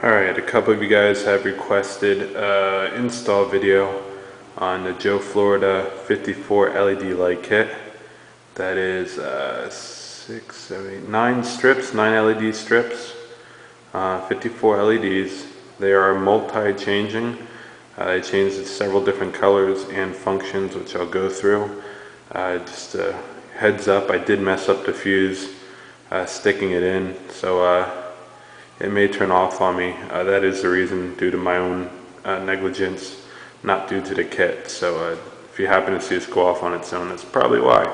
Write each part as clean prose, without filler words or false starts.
Alright, a couple of you guys have requested install video on the Joe Florida 54 LED light kit. That is 6, 7, 8, 9 strips, 9 LED strips, 54 LEDs. They are multi-changing. They change to several different colors and functions, which I'll go through. Just a heads up, I did mess up the fuse sticking it in, so it may turn off on me. That is the reason, due to my own negligence, not due to the kit. So if you happen to see this go off on its own, that's probably why.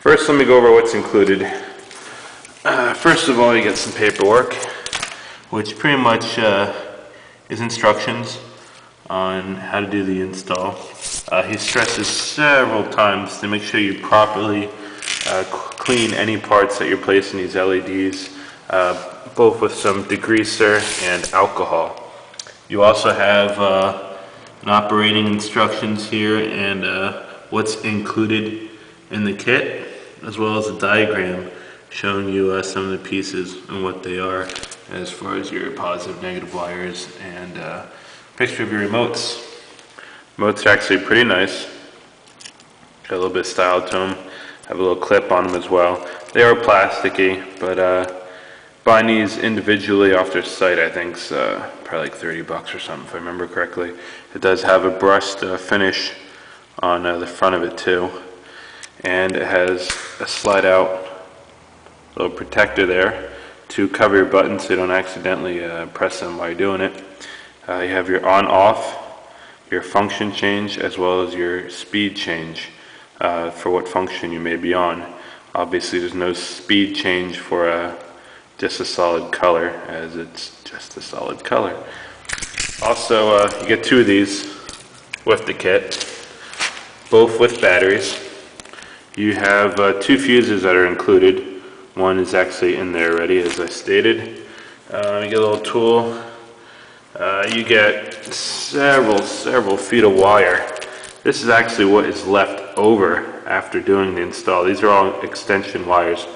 First, let me go over what's included. First of all, you get some paperwork, which pretty much is instructions on how to do the install. He stresses several times to make sure you properly clean any parts that you're placing these LEDs, both with some degreaser and alcohol. You also have an operating instructions here and what's included in the kit, as well as a diagram showing you some of the pieces and what they are, as far as your positive, negative wires, and a picture of your remotes. Remotes are actually pretty nice. Got a little bit of style to them. Have a little clip on them as well. They are plasticky, but buying these individually off their site, I think, is probably like $30 or something, if I remember correctly. It does have a brushed finish on the front of it too, and it has a slide-out little protector there to cover your buttons so you don't accidentally press them while you're doing it. You have your on-off, your function change, as well as your speed change for what function you may be on. Obviously, there's no speed change for just a solid color, as it's just a solid color. Also, you get two of these with the kit, both with batteries. You have two fuses that are included. One is actually in there already, as I stated. You get a little tool. You get several feet of wire. This is actually what is left over after doing the install. These are all extension wires,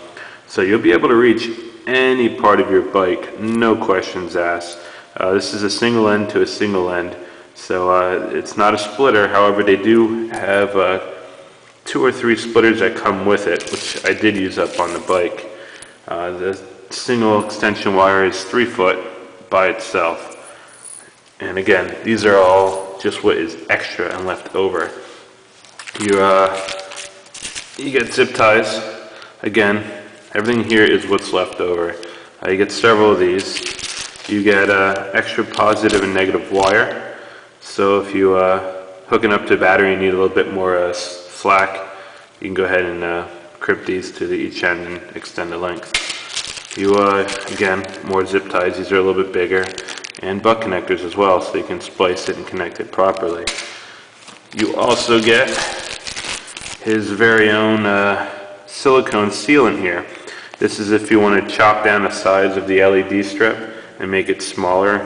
so you'll be able to reach any part of your bike, no questions asked. This is a single end to a single end, so it's not a splitter. However, they do have 2 or 3 splitters that come with it, which I did use up on the bike. The single extension wire is 3 foot by itself. And again, these are all just what is extra and left over. You get zip ties. Again, everything here is what's left over. You get several of these. You get extra positive and negative wire. So if you hooking up to a battery and need a little bit more slack, you can go ahead and crimp these to each end and extend the length. You again, more zip ties. These are a little bit bigger, and butt connectors as well, so you can splice it and connect it properly. You also get his very own silicone sealant here. This is if you want to chop down the size of the LED strip and make it smaller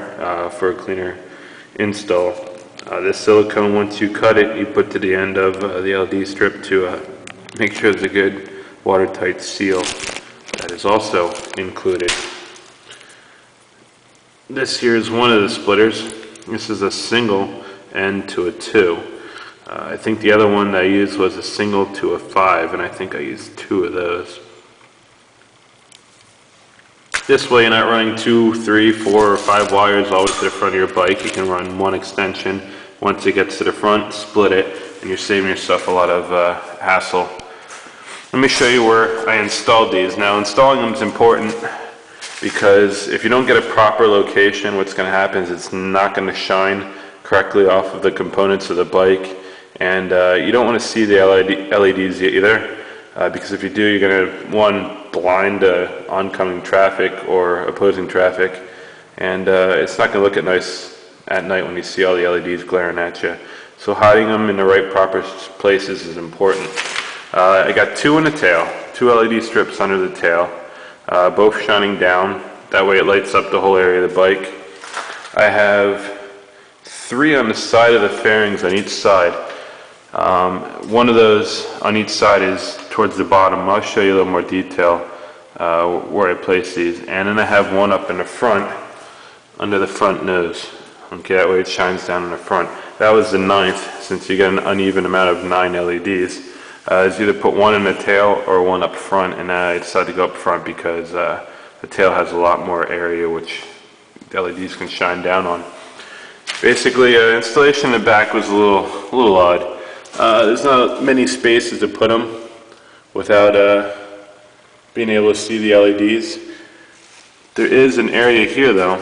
for a cleaner install. This silicone, once you cut it, you put to the end of the LED strip to make sure there's a good watertight seal. That is also included. This here is one of the splitters. This is a single end to a 2. I think the other one I used was a single to a 5, and I think I used 2 of those. This way you're not running 2, 3, 4, or 5 wires always to the front of your bike. You can run one extension. Once it gets to the front, split it, and you're saving yourself a lot of hassle. Let me show you where I installed these. Now, installing them is important, because if you don't get a proper location, what's going to happen is it's not going to shine correctly off of the components of the bike, and you don't want to see the LEDs either, because if you do, you're going to, one, blind oncoming traffic or opposing traffic, and it's not going to look nice at night when you see all the LEDs glaring at you. So hiding them in the right proper places is important. I got 2 in the tail, 2 LED strips under the tail. Both shining down. That way it lights up the whole area of the bike. I have 3 on the side of the fairings on each side. One of those on each side is towards the bottom. I'll show you a little more detail where I place these. And then I have one up in the front under the front nose. Okay, that way it shines down in the front. That was the 9th, since you get an uneven amount of 9 LEDs. Is either put one in the tail or one up front, and I decided to go up front because the tail has a lot more area which the LEDs can shine down on. Basically, installation in the back was a little odd. There's not many spaces to put them without being able to see the LEDs. There is an area here though,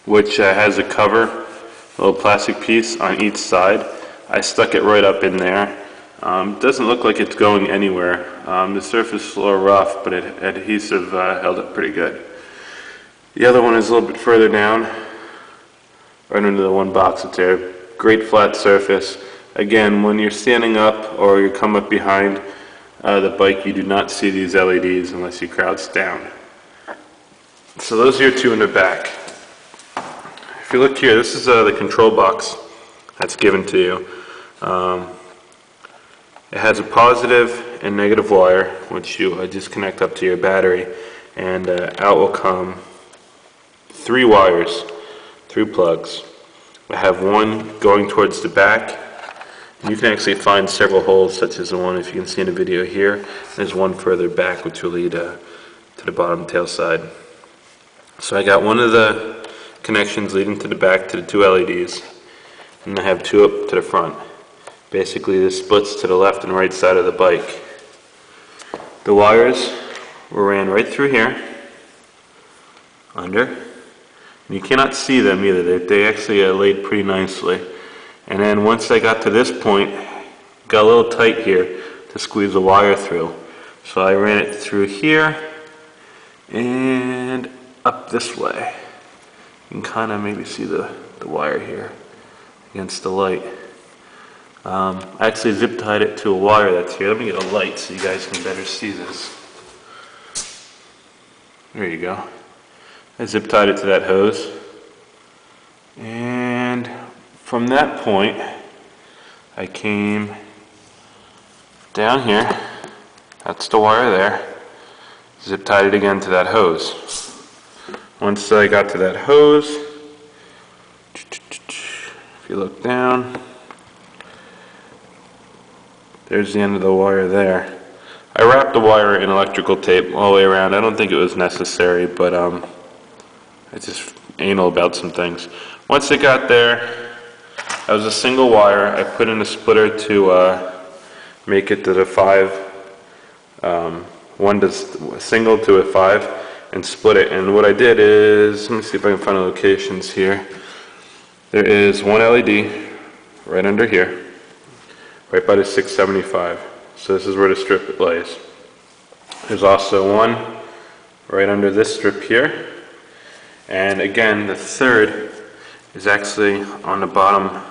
which has a cover, a little plastic piece on each side. I stuck it right up in there. Doesn't look like it's going anywhere. The surface is a little rough, but adhesive held up pretty good. The other one is a little bit further down, right under the one box that's there. Great flat surface. Again, when you're standing up or you come up behind the bike, you do not see these LEDs unless you crouch down. So those are your two in the back. If you look here, this is the control box that's given to you. It has a positive and negative wire, which you just connect up to your battery, and out will come 3 wires, 3 plugs. I have one going towards the back. You can actually find several holes, such as the one if you can see in the video here. There's one further back which will lead to the bottom tail side. So I got one of the connections leading to the back to the 2 LEDs, and I have 2 up to the front. Basically this splits to the left and right side of the bike. The wires were ran right through here, under, and you cannot see them either. They actually laid pretty nicely. And then once I got to this point, got a little tight here to squeeze the wire through. So I ran it through here and up this way. You can kind of maybe see the wire here against the light. I actually zip tied it to a wire that's here. Let me get a light so you guys can better see this. There you go. I zip tied it to that hose. And from that point, I came down here. That's the wire there. Zip tied it again to that hose. Once I got to that hose, if you look down, there's the end of the wire there. I wrapped the wire in electrical tape all the way around. I don't think it was necessary, but I just anal about some things. Once it got there, that was a single wire. I put in a splitter to make it to the 5, single to a 5, and split it. And what I did is, let me see if I can find the locations here. There is one LED right under here, right by the 675. So this is where the strip lays. There's also one right under this strip here. And again, the third is actually on the bottom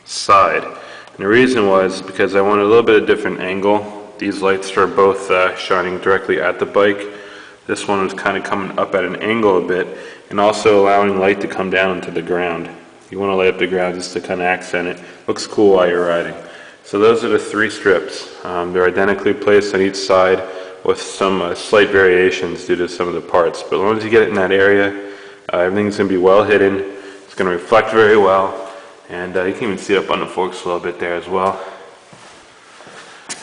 side. And the reason was because I wanted a little bit of different angle. These lights are both shining directly at the bike. This one was kind of coming up at an angle a bit, and also allowing light to come down to the ground. You want to light up the ground just to kind of accent it. Looks cool while you're riding. So those are the 3 strips. They're identically placed on each side with some slight variations due to some of the parts. But as long as you get it in that area, everything's going to be well hidden. It's going to reflect very well. And you can even see it up on the forks a little bit there as well.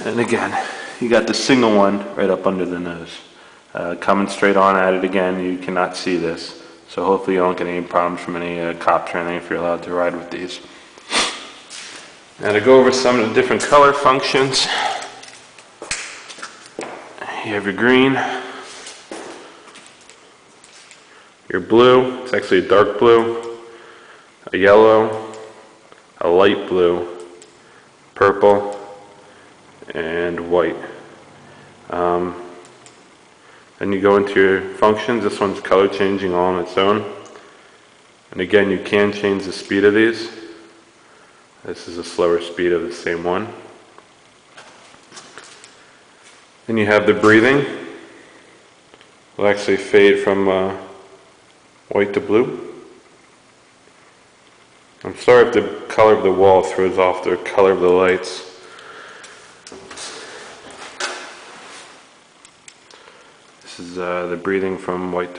And again, you got the single one right up under the nose. Coming straight on at it again, you cannot see this. So hopefully you don't get any problems from any cops or anything if you're allowed to ride with these. Now to go over some of the different color functions. You have your green, your blue, it's actually a dark blue, a yellow, a light blue, purple, and white. Then you go into your functions. This one's color changing all on its own. And again, you can change the speed of these. This is a slower speed of the same one. Then you have the breathing. Will actually fade from white to blue. I'm sorry if the color of the wall throws off the color of the lights. This is the breathing from white to